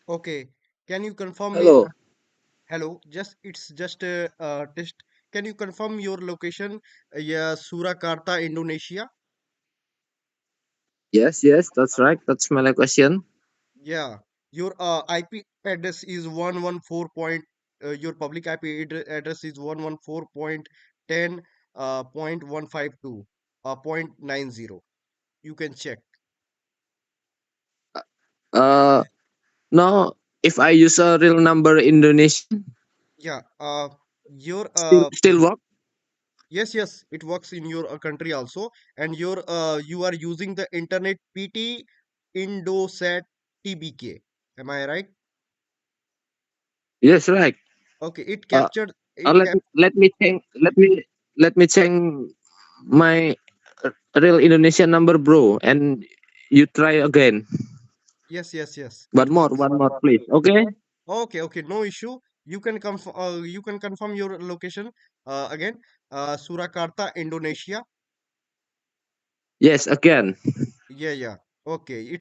Okay. Can you confirm me? Hello. Hello. It's just a test. Can you confirm your location? Yeah, Surakarta, Indonesia. Yes, that's right. That's my question. Yeah. Your IP address is 114 point. Your public IP address is 114.10 point 152 point 90. You can check. Uh, Now if I use a real number Indonesian, Yeah. Your still work? yes, it works in your country also, and you are using the internet PT Indosat TBK. Am I right? Yes, right. Okay, Uh, it cap. let me check my real Indonesian number, bro, and you try again. Yes, it works. One more, please. Okay. Okay, no issue. You can confirm your location again. Surakarta, Indonesia. Yes, again. Yeah. Okay,